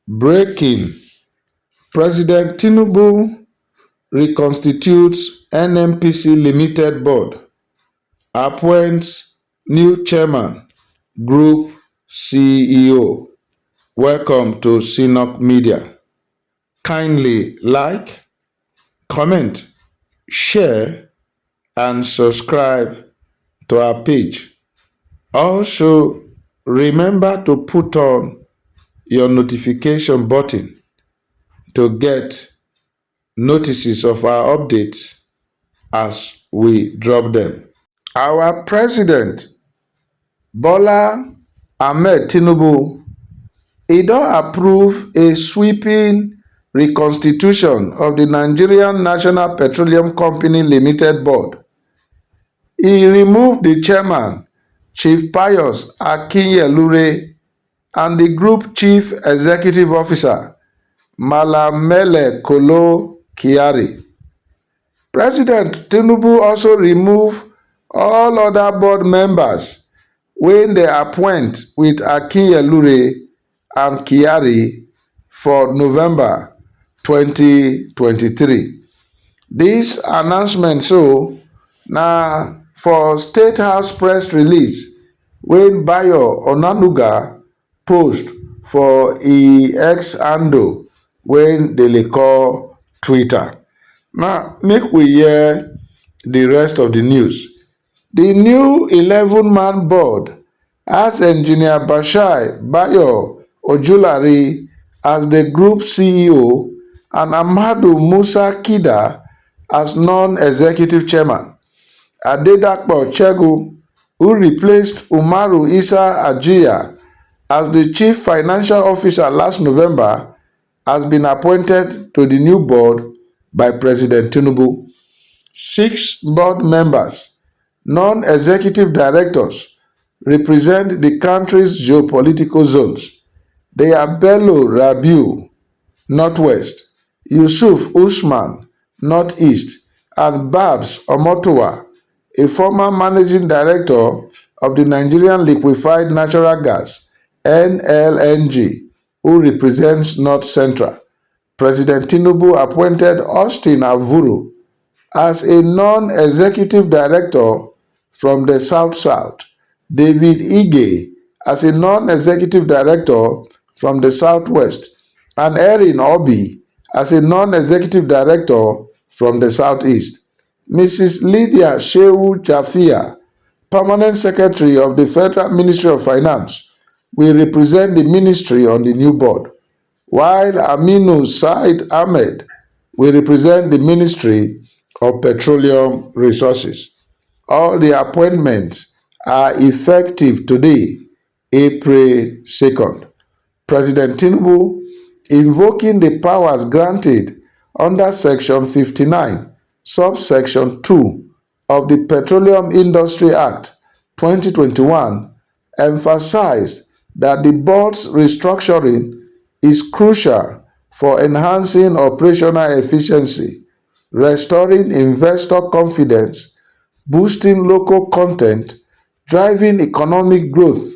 Breaking: President Tinubu reconstitutes NNPC Limited Board, appoints new chairman, group CEO. Welcome to Sinok Media. Kindly like, comment, share, and subscribe to our page. Also, remember to put on your notification button to get notices of our updates as we drop them. Our president, Bola Ahmed Tinubu, he don approve a sweeping reconstitution of the Nigerian National Petroleum Company Limited Board. He removed the chairman, Chief Pius Akinyelure, and the group chief executive officer, Malamele Kolo Kyari. President Tinubu also remove all other board members wey dey appoint with Akinyelure and Kyari for November 2023. Dis announcement na for State House press release wey Bayo Onanuga post for X handle wey dem dey call Twitter. Now, make we hear the rest of the news. The new 11-man board has Engineer Bashir Bayo Ojulari as the group CEO and Ahmadu Musa Kida as non-executive chairman. Adedapo Chegu, who replaced Umaru Isa Ajiya as the chief financial officer last November, has been appointed to the new board by President Tinubu. 6 board members, non-executive directors, represent the country's geopolitical zones. They are Bello Rabiu, Northwest, Yusuf Usman, Northeast, and Babs Omotowa, a former managing director of the Nigerian Liquefied Natural Gas, NLNG, who represents North Central. President Tinubu appointed Austin Avuru as a non-executive director from the South-South, David Ige as a non-executive director from the Southwest, and Erin Obi as a non-executive director from the Southeast. Mrs. Lydia Shehu Jafia, Permanent Secretary of the Federal Ministry of Finance, will represent the ministry on the new board, while Aminu Said Ahmed will represent the Ministry of Petroleum Resources. All the appointments are effective today, April 2nd. President Tinubu, invoking the powers granted under Section 59, subsection 2 of the Petroleum Industry Act 2021, emphasized that the board's restructuring is crucial for enhancing operational efficiency, restoring investor confidence, boosting local content, driving economic growth,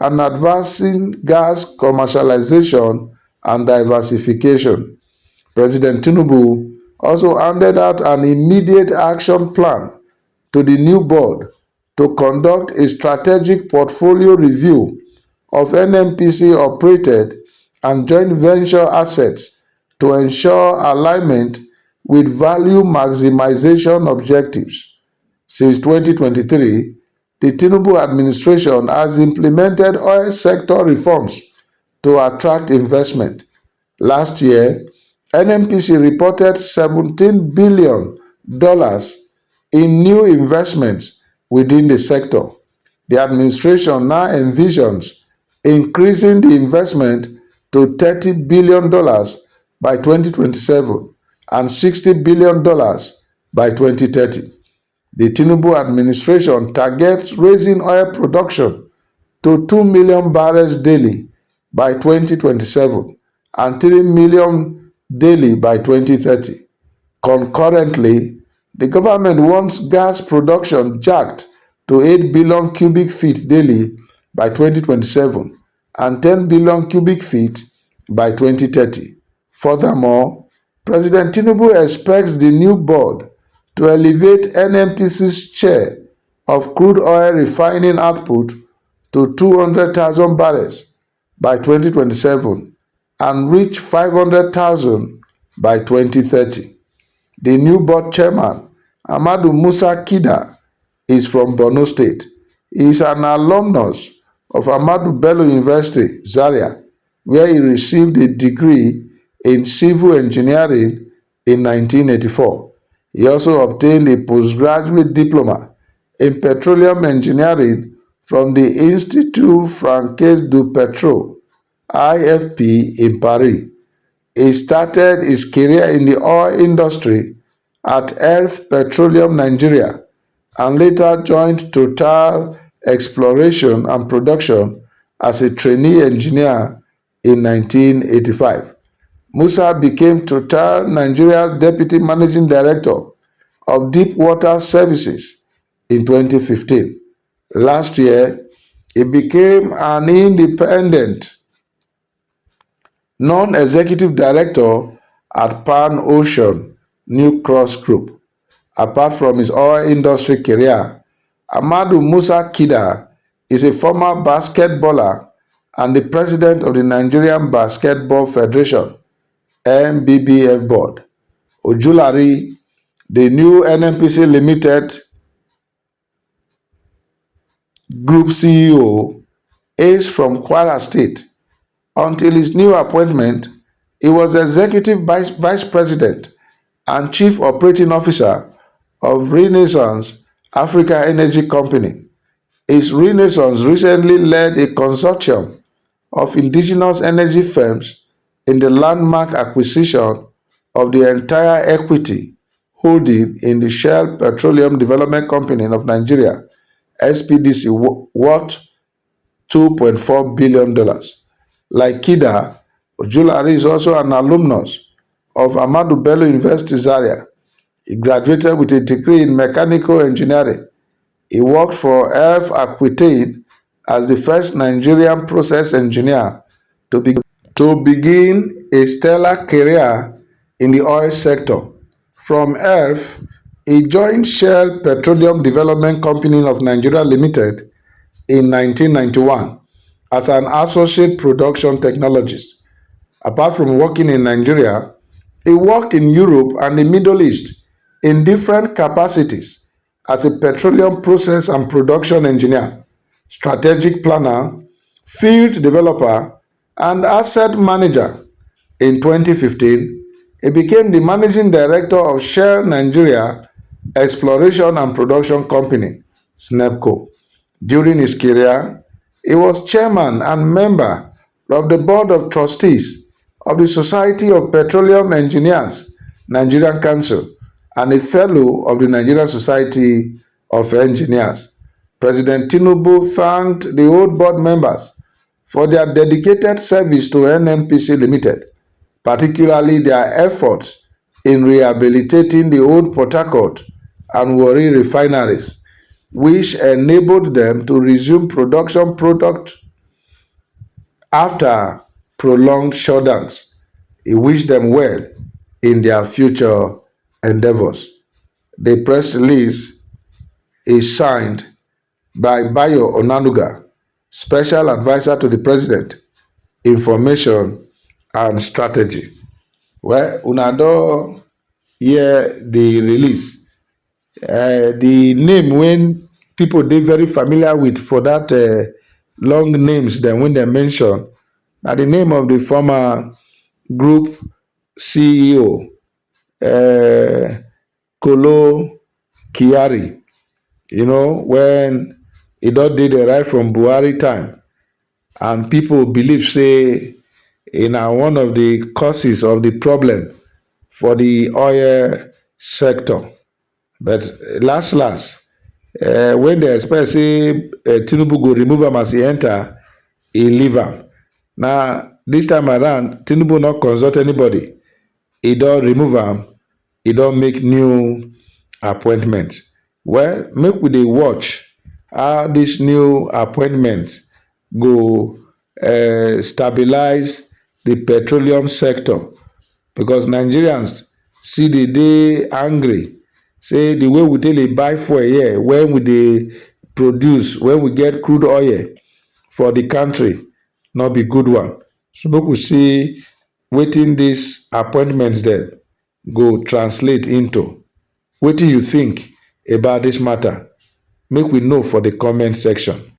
and advancing gas commercialization and diversification. President Tinubu also handed out an immediate action plan to the new board to conduct a strategic portfolio review of NNPC-operated and joint venture assets to ensure alignment with value maximization objectives. Since 2023, the Tinubu administration has implemented oil sector reforms to attract investment. Last year, NNPC reported $17 billion in new investments within the sector. The administration now envisions increasing the investment to $30 billion by 2027 and $60 billion by 2030. The Tinubu administration targets raising oil production to 2 million barrels daily by 2027 and 3 million daily by 2030. Concurrently, the government wants gas production jacked to 8 billion cubic feet daily by 2027 and 10 billion cubic feet by 2030. Furthermore, President Tinubu expects the new board to elevate NNPC's share of crude oil refining output to 200,000 barrels by 2027 and reach 500,000 by 2030. The new board chairman, Ahmadu Musa Kida, is from Borno State. He is an alumnus of Ahmadu Bello University, Zaria, where he received a degree in civil engineering in 1984. He also obtained a postgraduate diploma in petroleum engineering from the Institut Français du Pétrole (IFP) in Paris. He started his career in the oil industry at Elf Petroleum Nigeria and later joined Total Exploration and Production as a trainee engineer in 1985. Musa became Total Nigeria's Deputy Managing Director of Deep Water Services in 2015. Last year, he became an independent non-executive director at Pan Ocean New Cross Group. Apart from his oil industry career, Ahmadu Musa Kida is a former basketballer and the president of the Nigerian Basketball Federation (NBBF) board. Ojulari, the new NNPC Limited Group CEO, is from Kwara State. Until his new appointment, he was executive vice president and chief operating officer of Renaissance Africa Energy Company. His Renaissance recently led a consortium of indigenous energy firms in the landmark acquisition of the entire equity holding in the Shell Petroleum Development Company of Nigeria, SPDC, worth $2.4 billion. Like Kida, Ojulari is also an alumnus of Ahmadu Bello University, Zaria. He graduated with a degree in mechanical engineering. He worked for Elf Aquitaine as the first Nigerian process engineer to begin a stellar career in the oil sector. From Elf, he joined Shell Petroleum Development Company of Nigeria Limited in 1991 as an associate production technologist. Apart from working in Nigeria, he worked in Europe and the Middle East in different capacities as a petroleum process and production engineer, strategic planner, field developer, and asset manager. In 2015, he became the managing director of Shell Nigeria Exploration and Production Company, SNEPCO. During his career, he was chairman and member of the board of trustees of the Society of Petroleum Engineers, Nigerian Council, and a fellow of the Nigerian Society of Engineers. President Tinubu thanked the old board members for their dedicated service to NNPC Limited, particularly their efforts in rehabilitating the old Port Harcourt and Warri refineries, which enabled them to resume product after prolonged shutdowns. He wished them well in their future endeavors. The press release is signed by Bayo Onanuga, Special Advisor to the President, Information and Strategy. Well, una don hear the release. The name when people dey very familiar with for that long names dem when dem mention na the name of the former group CEO, Kolo Kyari. When e don dey there right from Buhari time, and people believe say na one of the causes of the problem for the oil sector. But last when they expect say Tinubu go remove am as e enter, e leave am. Now this time around, Tinubu not consult anybody. E don remove am, e don make new appointment. Well, make we dey watch how this new appointment go stabilize the petroleum sector, because Nigerians see dey dey angry say the way we take dey buy fuel here, when we dey produce, when we get crude oil for the country, no be good one. So make we see wetin dis appointment dem go translate into. Wetin you think about dis matter? Make we know for the comment section.